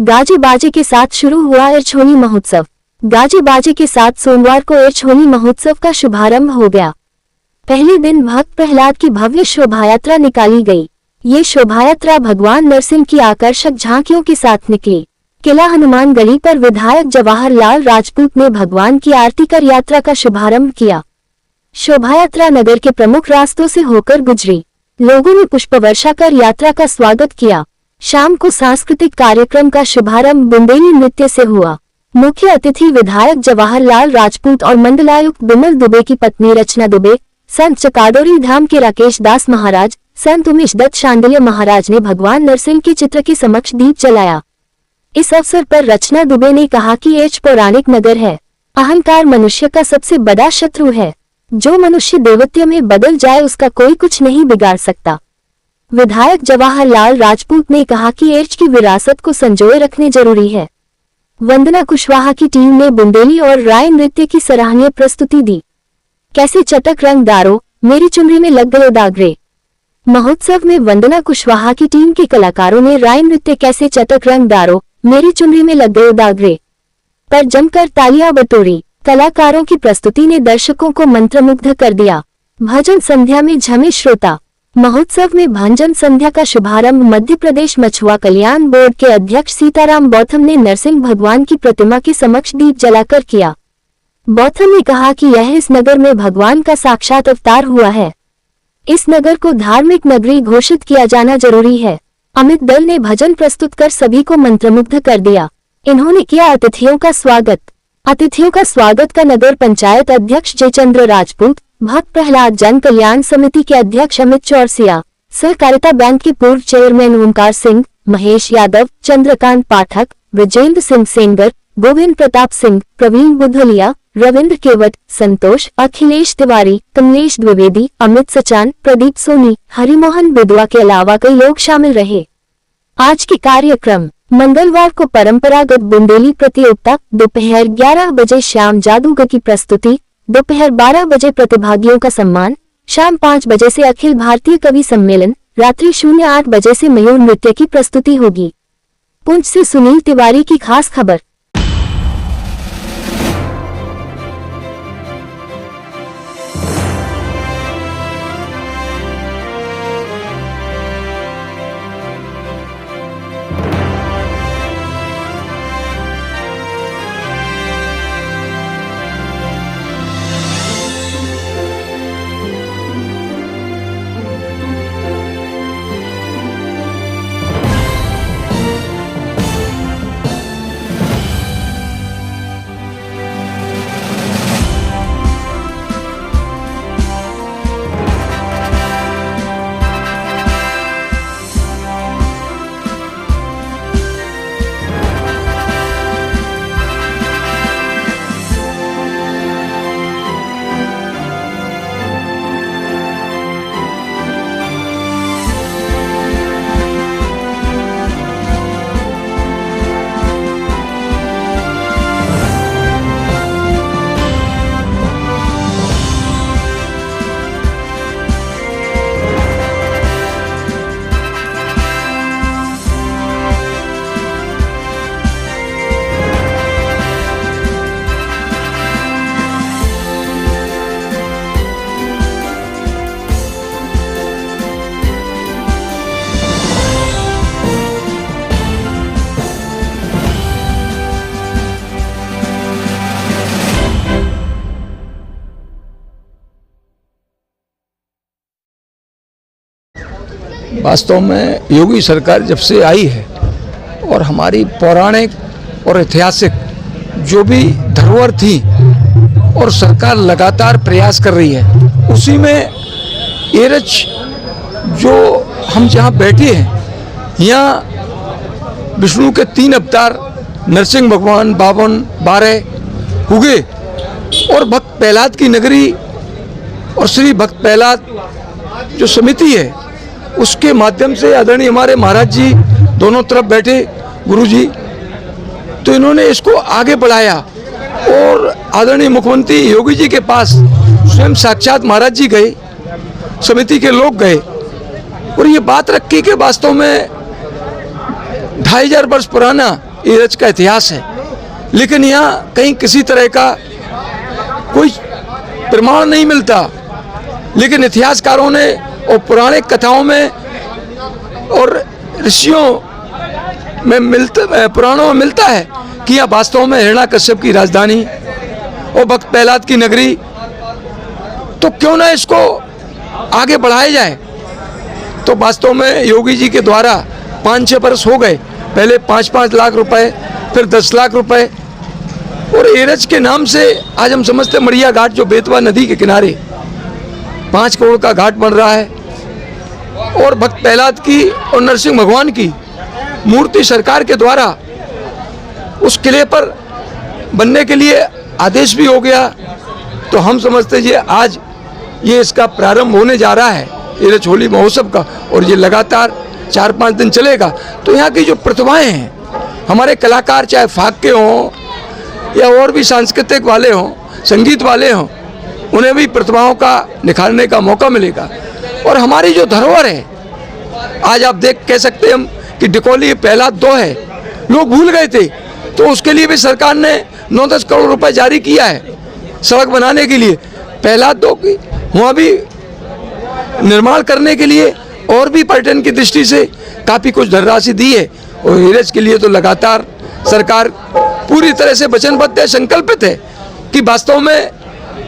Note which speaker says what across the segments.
Speaker 1: गाजे बाजे के साथ शुरू हुआ एर्छ होली महोत्सव। गाजे बाजे के साथ सोमवार को एर्छ होली महोत्सव का शुभारंभ हो गया। पहले दिन भक्त प्रहलाद की भव्य शोभायात्रा निकाली गई। ये शोभायात्रा भगवान नरसिंह की आकर्षक झांकियों के साथ निकली। किला हनुमान गली पर विधायक जवाहरलाल राजपूत ने भगवान की आरती कर यात्रा का शुभारंभ किया। शोभायात्रा नगर के प्रमुख रास्तों से होकर गुजरी। लोगों ने पुष्पवर्षा कर यात्रा का स्वागत किया। शाम को सांस्कृतिक कार्यक्रम का शुभारंभ बुंदेली नृत्य से हुआ। मुख्य अतिथि विधायक जवाहरलाल राजपूत और मंडलायुक्त बिमल दुबे की पत्नी रचना दुबे, संत चकाडोरी धाम के राकेश दास महाराज, संत उमेश दत्त शांडिल्य महाराज ने भगवान नरसिंह के चित्र के समक्ष दीप जलाया। इस अवसर पर रचना दुबे ने कहा कि एर्छ पौराणिक नगर है। अहंकार मनुष्य का सबसे बड़ा शत्रु है। जो मनुष्य देवत्व में बदल जाए उसका कोई कुछ नहीं बिगाड़ सकता। विधायक जवाहरलाल राजपूत ने कहा कि एर्छ की विरासत को संजोए रखने जरूरी है। वंदना कुशवाहा की टीम ने बुंदेली और राय नृत्य की सराहनीय प्रस्तुति दी। कैसे चटक रंग डारो, मेरी चुनरी में लग गए दाग रे। महोत्सव में वंदना कुशवाहा की टीम के कलाकारों ने राय नृत्य कैसे चटक रंग डारो, मेरी चुनरी में लग गए दाग रे पर जमकर तालियां बटोरी। कलाकारों की प्रस्तुति ने दर्शकों को मंत्रमुग्ध कर दिया। भजन संध्या में झमे श्रोता। महोत्सव में भजन संध्या का शुभारंभ मध्य प्रदेश मछुआ कल्याण बोर्ड के अध्यक्ष सीताराम बौथम ने नरसिंह भगवान की प्रतिमा के समक्ष दीप जलाकर किया। बौथम ने कहा कि यह इस नगर में भगवान का साक्षात अवतार हुआ है। इस नगर को धार्मिक नगरी घोषित किया जाना जरूरी है। अमित दल ने भजन प्रस्तुत कर सभी को मंत्रमुग्ध कर दिया। इन्होंने किया अतिथियों का स्वागत। अतिथियों का स्वागत का नगर पंचायत अध्यक्ष जयचंद्र राजपूत, भक्त प्रहलाद जन कल्याण समिति के अध्यक्ष अमित चौरसिया, सहकारिता बैंक के पूर्व चेयरमैन ओमकार सिंह, महेश यादव, चंद्रकांत पाठक, विजेंद्र सिंह सेंगर, गोविंद प्रताप सिंह, प्रवीण बुधलिया, रविंद्र केवट, संतोष, अखिलेश तिवारी, कमलेश द्विवेदी, अमित सचान, प्रदीप सोनी, हरिमोहन बिदुआ के अलावा कई लोग शामिल रहे। आज के कार्यक्रम। मंगलवार को परंपरागत बुंदेली प्रतियोगिता, दोपहर 11 बजे श्याम जादूगर की प्रस्तुति, दोपहर 12 बजे प्रतिभागियों का सम्मान, शाम 5 बजे से अखिल भारतीय कवि सम्मेलन, रात्रि 08 बजे से मयूर नृत्य की प्रस्तुति होगी। पुंछ से सुनील तिवारी की खास खबर।
Speaker 2: वास्तव में योगी सरकार जब से आई है और हमारी पौराणिक और ऐतिहासिक जो भी धरोहर थी और सरकार लगातार प्रयास कर रही है, उसी में एर्छ जो हम जहाँ बैठे हैं, यहाँ विष्णु के 3 अवतार नरसिंह भगवान 52-12 हुए और भक्त प्रहलाद की नगरी और श्री भक्त प्रहलाद जो समिति है उसके माध्यम से आदरणीय हमारे महाराज जी दोनों तरफ बैठे गुरु जी, तो इन्होंने इसको आगे बढ़ाया और आदरणीय मुख्यमंत्री योगी जी के पास स्वयं साक्षात महाराज जी गए, समिति के लोग गए और ये बात रखी कि वास्तव में 2500 वर्ष पुराना एरच का इतिहास है, लेकिन यहाँ कहीं किसी तरह का कोई प्रमाण नहीं मिलता। लेकिन इतिहासकारों ने और पुराने कथाओं में और ऋषियों में पुराणों में मिलता है कि यह वास्तव में हिरण्याकश्यप की राजधानी और भक्त प्रहलाद की नगरी। तो क्यों ना इसको आगे बढ़ाया जाए। तो वास्तव में योगी जी के द्वारा 5-6 वर्ष हो गए, पहले 5-5 लाख रुपए, फिर 10 लाख रुपए, और एरच के नाम से आज हम समझते मड़िया घाट जो बेतवा नदी के किनारे 5 करोड़ का घाट बन रहा है, और भक्त प्रहलाद की और नरसिंह भगवान की मूर्ति सरकार के द्वारा उस किले पर बनने के लिए आदेश भी हो गया। तो हम समझते ये आज ये इसका प्रारंभ होने जा रहा है एरच होली महोत्सव का, और ये लगातार 4-5 दिन चलेगा। तो यहाँ की जो प्रतिभाएं हैं, हमारे कलाकार चाहे फाके हों या और भी सांस्कृतिक वाले हों, संगीत वाले हों, उन्हें भी प्रतिभाओं का निखारने का मौका मिलेगा। और हमारी जो धरोहर है, आज आप कह सकते हैं हम कि डिकोली प्रहलाद 2 है, लोग भूल गए थे, तो उसके लिए भी सरकार ने 9-10 करोड़ रुपए जारी किया है सड़क बनाने के लिए। प्रहलाद 2 की वहाँ भी निर्माण करने के लिए और भी पर्यटन की दृष्टि से काफ़ी कुछ धनराशि दी है। और एरच के लिए तो लगातार सरकार पूरी तरह से वचनबद्ध है, संकल्पित है कि वास्तव में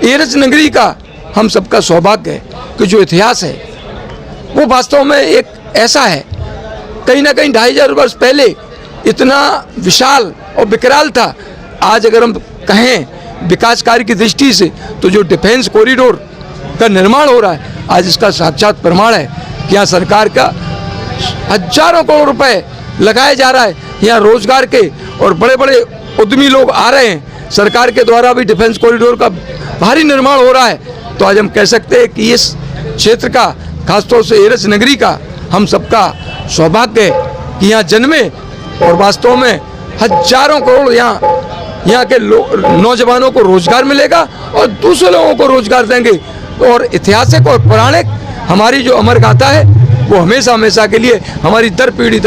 Speaker 2: एरच नगरी का हम सबका सौभाग्य है कि जो इतिहास है वो वास्तव में एक ऐसा है, कहीं ना कहीं 2500 वर्ष पहले इतना विशाल और विकराल था। आज अगर हम कहें विकास कार्य की दृष्टि से, तो जो डिफेंस कॉरिडोर का निर्माण हो रहा है, आज इसका साक्षात प्रमाण है कि यहाँ सरकार का हजारों करोड़ रुपए लगाया जा रहा है। यहाँ रोजगार के और बड़े बड़े उद्यमी लोग आ रहे हैं, सरकार के द्वारा भी डिफेंस कॉरिडोर का भारी निर्माण हो रहा है। तो आज हम कह सकते हैं कि इस क्षेत्र का, खासतौर से एरच नगरी का, हम सबका सौभाग्य है कि यहाँ जन्मे, और वास्तव में हजारों करोड़ यहाँ के नौजवानों को रोजगार मिलेगा और दूसरे लोगों को रोजगार देंगे। और ऐतिहासिक और पौराणिक हमारी जो अमर गाथा है वो हमेशा हमेशा के लिए हमारी दर पीढ़ी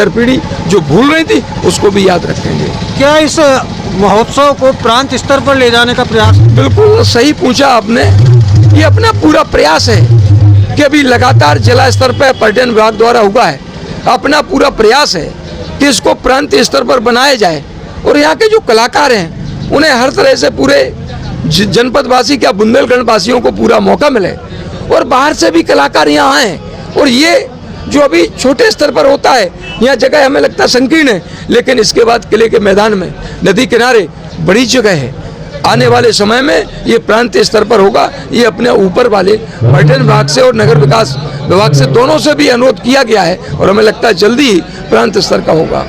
Speaker 2: जो भूल रही थी उसको भी याद रखेंगे।
Speaker 3: क्या इस महोत्सव को प्रांत स्तर पर ले जाने का प्रयास?
Speaker 2: बिल्कुल सही पूछा आपने। ये अपना पूरा प्रयास है कि अभी लगातार जिला स्तर पर पर्यटन विभाग द्वारा हुआ है, अपना पूरा प्रयास है कि इसको प्रांत स्तर पर बनाया जाए। और यहाँ के जो कलाकार हैं उन्हें हर तरह से पूरे जनपदवासी क्या बुंदेलखंड वासियों को पूरा मौका मिले, और बाहर से भी कलाकार यहाँ आए। और ये जो अभी छोटे स्तर पर होता है, यहाँ जगह हमें लगता है संकीर्ण है, लेकिन इसके बाद किले के मैदान में नदी किनारे बड़ी जगह है। आने वाले समय में ये प्रांतीय स्तर पर होगा। ये अपने ऊपर वाले पर्यटन विभाग से और नगर विकास विभाग से दोनों से भी अनुरोध किया गया है, और हमें लगता है जल्दी ही प्रांत स्तर का होगा।